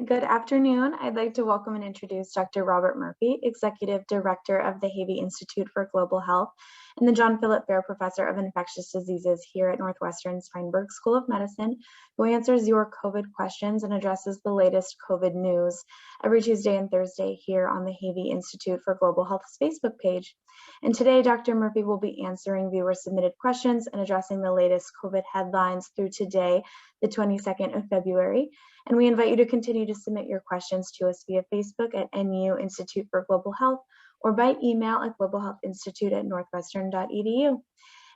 Good afternoon. I'd like to welcome and introduce Dr. Robert Murphy, Executive Director of the Havey Institute for Global Health and the John Philip Fair Professor of Infectious Diseases here at Northwestern's Feinberg School of Medicine, who answers your COVID questions and addresses the latest COVID news every Tuesday and Thursday here on the Havey Institute for Global Health's Facebook page. And today, Dr. Murphy will be answering viewer-submitted questions and addressing the latest COVID headlines through today, the 22nd of February. And we invite you to continue to submit your questions to us via Facebook at NU Institute for Global Health or by email at globalhealthinstitute@northwestern.edu.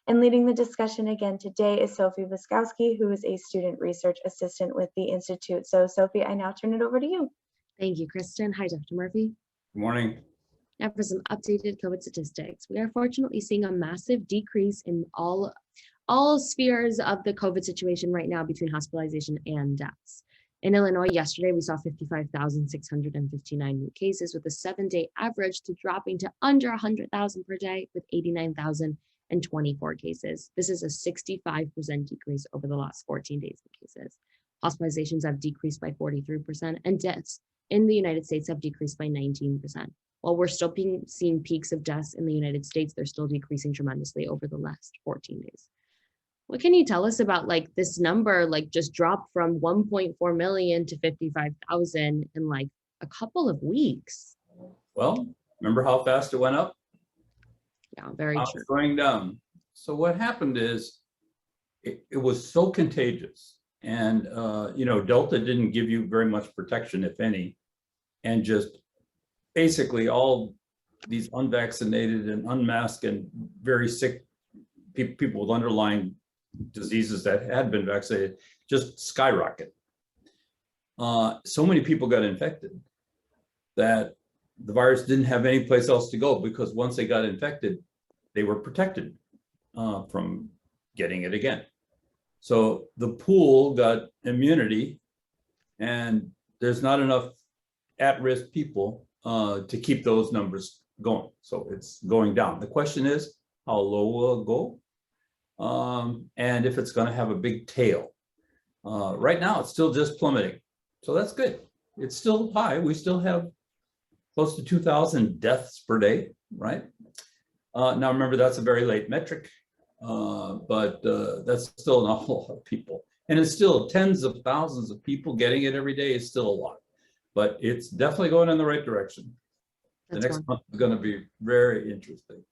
And leading the discussion again today is Sophie Wiskowski, who is a student research assistant with the Institute. So Sophie, I now turn it over to you. Thank you, Kristen. Hi, Dr. Murphy. Good morning. Now for some updated COVID statistics. We are fortunately seeing a massive decrease in all spheres of the COVID situation right now between hospitalization and deaths. In Illinois, yesterday, we saw 55,659 new cases with a 7-day average to dropping to under 100,000 per day with 89,024 cases. This is a 65% decrease over the last 14 days in cases. Hospitalizations have decreased by 43% and deaths in the United States have decreased by 19%. While we're still seeing peaks of deaths in the United States, they're still decreasing tremendously over the last 14 days. What can you tell us about this number, just dropped from 1.4 million to 55,000 in a couple of weeks? Well, remember how fast it went up? Yeah, very Now true. it's going down. So what happened is it was so contagious, and Delta didn't give you very much protection, if any, and just basically all these unvaccinated and unmasked and very sick people with underlying diseases that had been vaccinated just skyrocket. So many people got infected that the virus didn't have any place else to go, because once they got infected, they were protected from getting it again. So the pool got immunity, and there's not enough at-risk people to keep those numbers going. So it's going down. The question is, how low will it go? And if it's going to have a big tail. Right now, it's still just plummeting. So that's good. It's still high. We still have close to 2,000 deaths per day, right? Now, remember, that's a very late metric, but that's still an awful lot of people. And it's still tens of thousands of people getting it every day is still a lot. But it's definitely going in the right direction. The next month is going to be very interesting.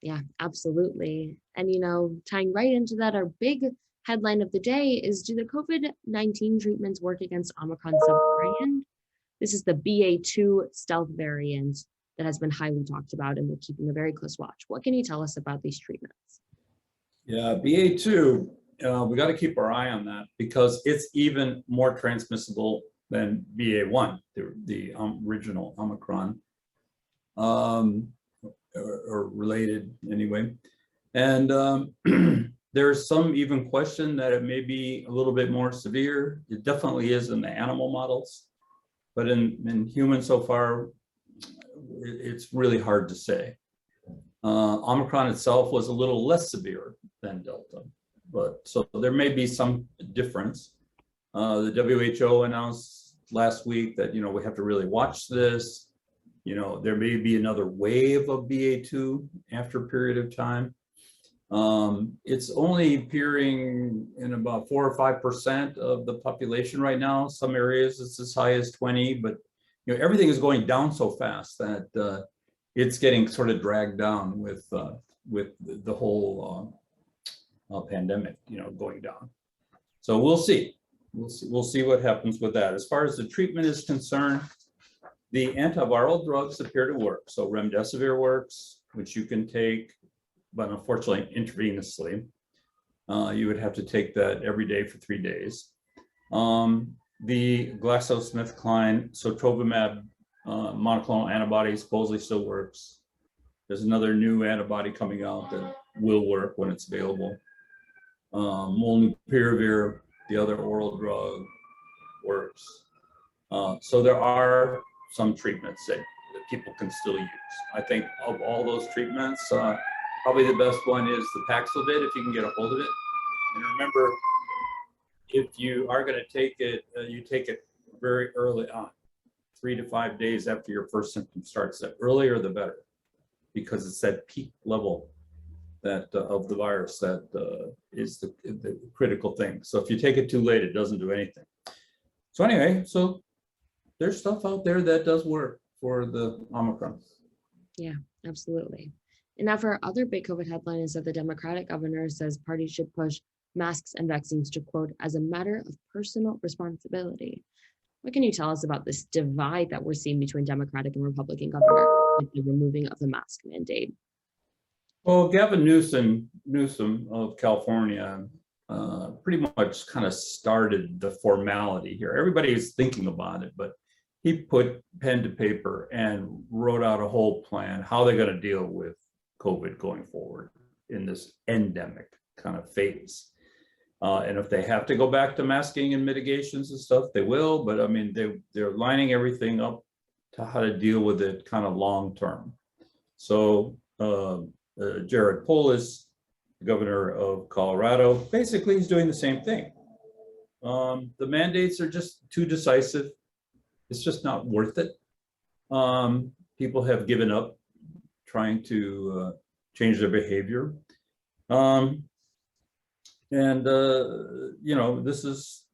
Yeah, absolutely. And, tying right into that, our big headline of the day is, do the COVID-19 treatments work against Omicron subvariant? This is the BA.2 stealth variant that has been highly talked about, and we're keeping a very close watch. What can you tell us about these treatments? Yeah, BA.2, we got to keep our eye on that, because it's even more transmissible than BA.1, the original Omicron. Or related anyway. And there's some even question that it may be a little bit more severe. It definitely is in the animal models, but in humans so far, it's really hard to say. Omicron itself was a little less severe than Delta, but so there may be some difference. The WHO announced last week that, we have to really watch this. There may be another wave of BA.2 after a period of time. It's only appearing in about 4 or 5% of the population right now. Some areas it's as high as 20, but everything is going down so fast that it's getting sort of dragged down with the whole pandemic, going down. So we'll see. We'll see what happens with that. As far as the treatment is concerned, the antiviral drugs appear to work. So remdesivir works, which you can take, but unfortunately intravenously. You would have to take that every day for 3 days. The GlaxoSmithKline sotrovimab monoclonal antibody supposedly still works. There's another new antibody coming out that will work when it's available. Molnupiravir, the other oral drug, works. So there are some treatments that people can still use. I think of all those treatments, probably the best one is the Paxlovid, if you can get a hold of it. And remember, if you are going to take it, you take it very early on, 3 to 5 days after your first symptom starts. The earlier, the better, because it's that peak level that of the virus that is the critical thing. So if you take it too late, it doesn't do anything. So anyway, so there's stuff out there that does work for the Omicron. Yeah, absolutely. And now for our other big COVID headline is that the Democratic governor says parties should push masks and vaccines to quote, as a matter of personal responsibility. What can you tell us about this divide that we're seeing between Democratic and Republican governor with the removing of the mask mandate? Well, Gavin Newsom of California pretty much kind of started the formality here. Everybody is thinking about it, but he put pen to paper and wrote out a whole plan, how they're going to deal with COVID going forward in this endemic kind of phase. And if they have to go back to masking and mitigations and stuff, they will. But I mean, they're lining everything up to how to deal with it kind of long term. So Jared Polis, the governor of Colorado, basically he's doing the same thing. The mandates are just too decisive. It's just not worth it. People have given up trying to change their behavior. You know, this is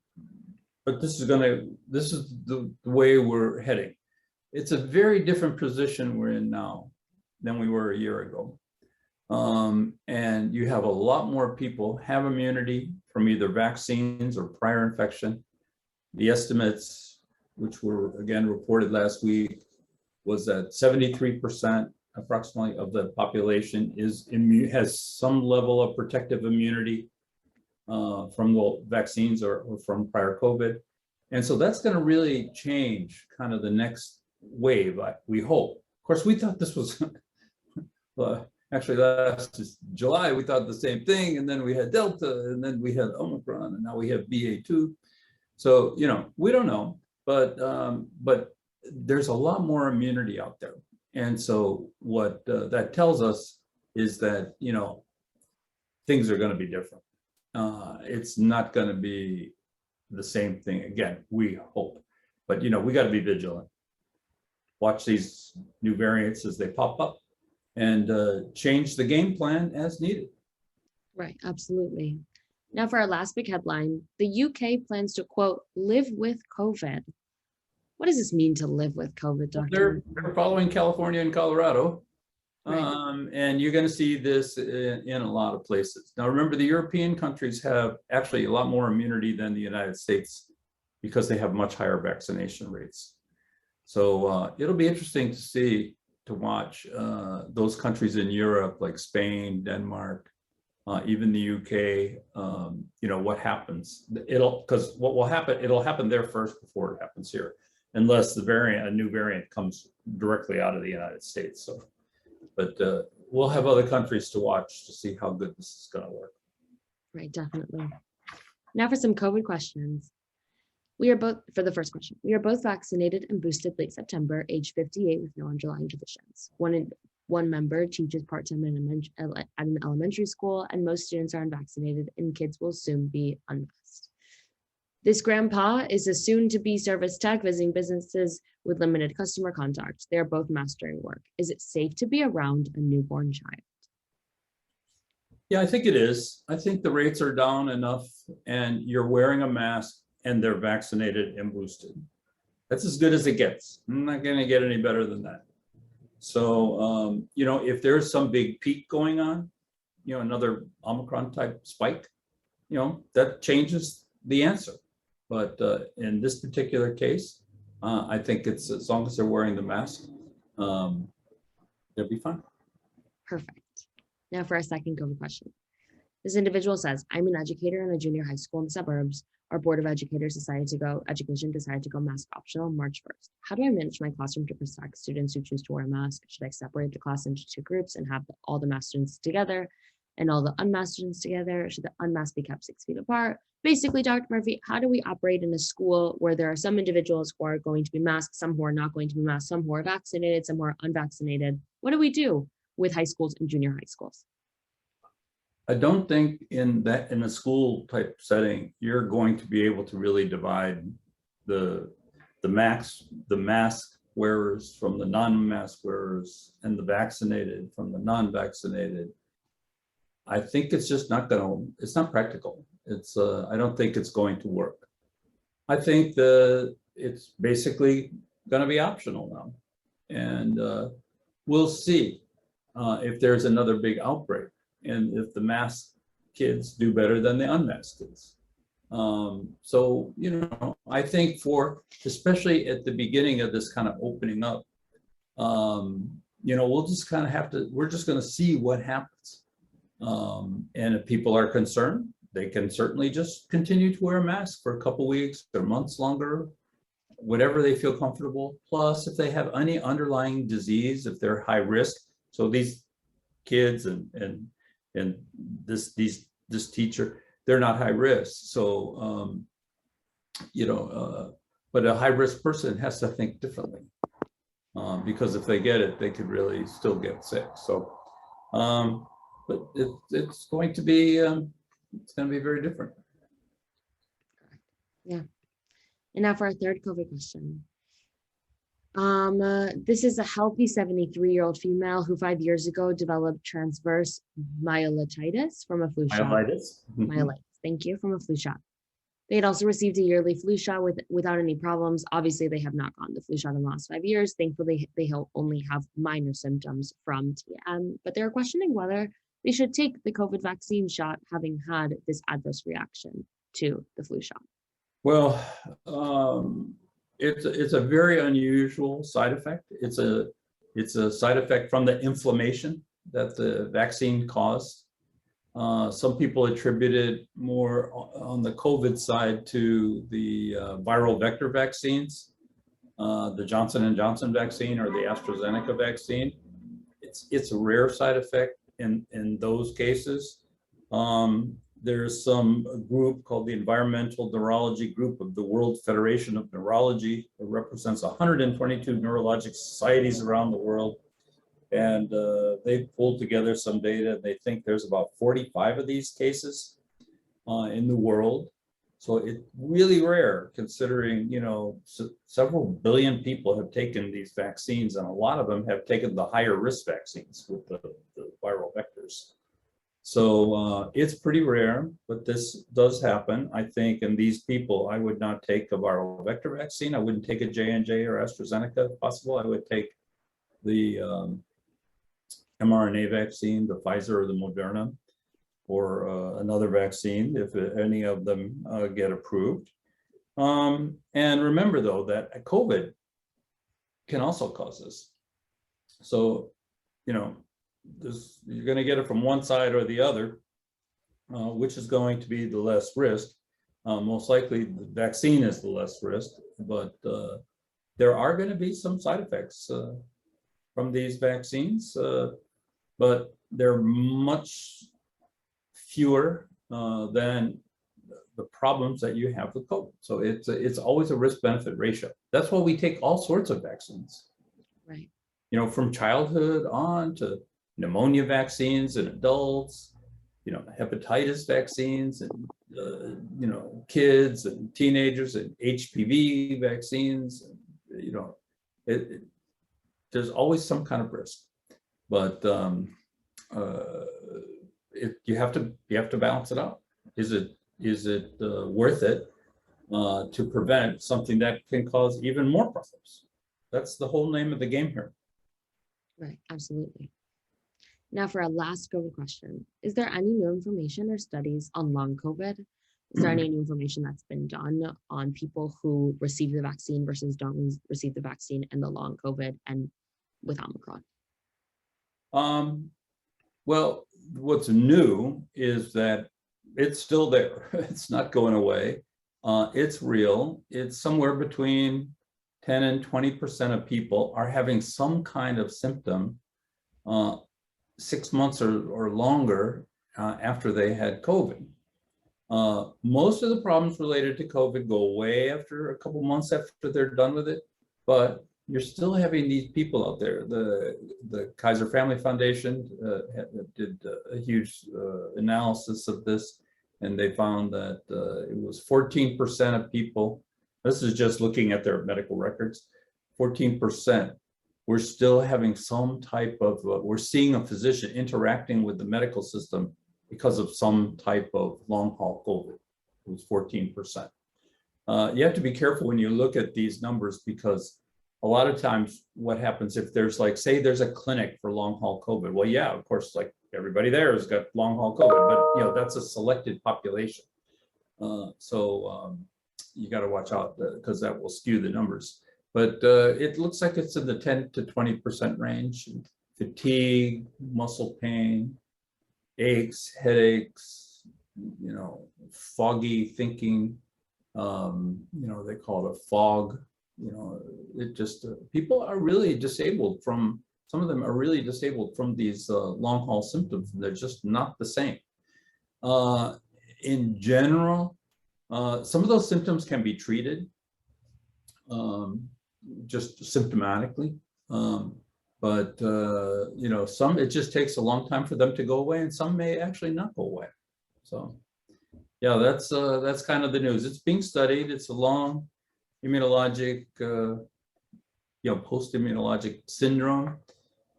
the way we're heading. It's a very different position we're in now than we were a year ago. And you have a lot more people have immunity from either vaccines or prior infection. The estimates, which were again reported last week, was that 73% approximately of the population has some level of protective immunity from the vaccines or from prior COVID. And so that's going to really change kind of the next wave, we hope. Of course, we thought this was actually last July, we thought the same thing. And then we had Delta, and then we had Omicron, and now we have BA2. So, you know, we don't know, but there's a lot more immunity out there. And so what that tells us is that, you know, things are going to be different. It's not going to be the same thing again, we hope. But, you know, we got to be vigilant. Watch these new variants as they pop up and change the game plan as needed. Right, absolutely. Now for our last big headline, the UK plans to quote, live with COVID. What does this mean to live with COVID, Doctor? They're following California and Colorado. Right. And you're going to see this in a lot of places. Now, remember, the European countries have actually a lot more immunity than the United States because they have much higher vaccination rates. So it'll be interesting to watch those countries in Europe like Spain, Denmark, even the UK, you know, what happens. Because what will happen, it'll happen there first before it happens here, unless a new variant comes directly out of the United States. So. But we'll have other countries to watch to see how good this is going to work. Right, definitely. Now for some COVID questions. For the first question, we are both vaccinated and boosted late September, age 58 with no underlying conditions. One member teaches part-time at an elementary school, and most students are unvaccinated, and kids will soon be unmasked. This grandpa is a soon-to-be service tech visiting businesses with limited customer contact. They are both mastering work. Is it safe to be around a newborn child? Yeah, I think it is. I think the rates are down enough, and you're wearing a mask, and they're vaccinated and boosted. That's as good as it gets. I'm not going to get any better than that. So, you know, if there's some big peak going on, you know, another Omicron type spike, you know, that changes the answer. But in this particular case, I think it's as long as they're wearing the mask, they'll be fine. Perfect. Now for our second COVID question. This individual says, I'm an educator in a junior high school in the suburbs. Our Board of Education decided to go mask optional March 1st. How do I manage my classroom to protect students who choose to wear a mask? Should I separate the class into two groups and have all the masked students together and all the unmasked students together? Should the unmasked be kept 6 feet apart? Basically, Dr. Murphy, how do we operate in a school where there are some individuals who are going to be masked, some who are not going to be masked, some who are vaccinated, some who are unvaccinated? What do we do with high schools and junior high schools? I don't think in a school type setting, you're going to be able to really divide the the mask wearers from the non-mask wearers and the vaccinated from the non-vaccinated, I think it's just not it's not practical. I don't think it's going to work. I think it's basically going to be optional now. And we'll see if there's another big outbreak and if the masked kids do better than the unmasked kids. So, I think especially at the beginning of this kind of opening up, we'll just kind of we're just going to see what happens. And if people are concerned, they can certainly just continue to wear a mask for a couple weeks or months longer, whatever they feel comfortable. Plus, if they have any underlying disease, if they're high risk. So these kids and this teacher, they're not high risk. So, but a high risk person has to think differently because if they get it, they could really still get sick. So, but it's going to be very different. Yeah. And now for our third COVID question. This is a healthy 73-year-old female who 5 years ago developed transverse myelitis from a flu shot. Myelitis. Thank you, from a flu shot. They had also received a yearly flu shot without any problems. Obviously, they have not gotten the flu shot in the last 5 years. Thankfully, they only have minor symptoms from TM, but they're questioning whether they should take the COVID vaccine shot, having had this adverse reaction to the flu shot. Well, it's a very unusual side effect. It's a side effect from the inflammation that the vaccine caused. Some people attribute it more on the COVID side to the viral vector vaccines, the Johnson & Johnson vaccine or the AstraZeneca vaccine. It's a rare side effect in those cases. There's some group called the Environmental Neurology Group of the World Federation of Neurology. It represents 122 neurologic societies around the world. And they pulled together some data. They think there's about 45 of these cases in the world. So it's really rare considering, several billion people have taken these vaccines and a lot of them have taken the higher risk vaccines with the viral vectors. So it's pretty rare, but this does happen. I think in these people, I would not take a viral vector vaccine. I wouldn't take a J&J or AstraZeneca if possible. I would take the mRNA vaccine, the Pfizer or the Moderna, or another vaccine if any of them get approved. And remember though that COVID can also cause this. So, you're going to get it from one side or the other, which is going to be the less risk. Most likely the vaccine is the less risk, but there are going to be some side effects from these vaccines, but they're much fewer than the problems that you have with COVID. So it's always a risk-benefit ratio. That's why we take all sorts of vaccines. Right. From childhood on to pneumonia vaccines in adults, hepatitis vaccines and, kids and teenagers and HPV vaccines, there's always some kind of risk, but you have to balance it out. Is it worth it to prevent something that can cause even more problems? That's the whole name of the game here. Right, absolutely. Now for our last COVID question, is there any new information or studies on long COVID? Is there any new information that's been done on people who receive the vaccine versus don't receive the vaccine and the long COVID and with Omicron? Well, what's new is that it's still there. It's not going away. It's real. It's somewhere between 10 and 20% of people are having some kind of symptom 6 months or longer after they had COVID. Most of the problems related to COVID go away after a couple months after they're done with it, but you're still having these people out there. The Kaiser Family Foundation did a huge analysis of this, and they found that it was 14% of people, This is just looking at their medical records. 14%. We're still having some type of, we're seeing a physician interacting with the medical system because of some type of long haul COVID. It was 14%. You have to be careful when you look at these numbers, because a lot of times what happens if there's like, say there's a clinic for long haul COVID. Well, yeah, of course, like everybody there has got long haul COVID, but you know, that's a selected population. You got to watch out because that will skew the numbers. But it looks like it's in the 10 to 20% range. Fatigue, muscle pain, aches, headaches, you know, foggy thinking, you know, they call it a fog. You know, it just, people are really disabled from, some of them are really disabled from these long haul symptoms. They're just not the same. In general, some of those symptoms can be treated just symptomatically. You know, some, it just takes a long time for them to go away, and some may actually not go away. So yeah, that's kind of the news. It's being studied. It's a long immunologic, you know, post-immunologic syndrome.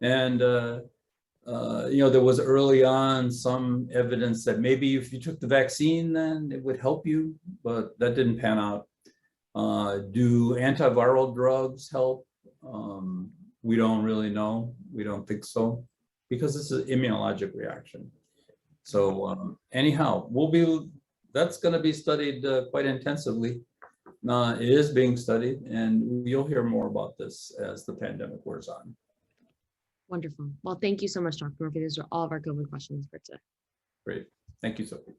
And, you know, there was early on some evidence that maybe if you took the vaccine, then it would help you, but that didn't pan out. Do antiviral drugs help? We don't really know. We don't think so, because it's an immunologic reaction. So anyhow, that's going to be studied quite intensively. It is being studied, and you'll hear more about this as the pandemic wears on. Wonderful. Well, thank you so much, Dr. Murphy. Those are all of our COVID questions for today. Great. Thank you, Sophie.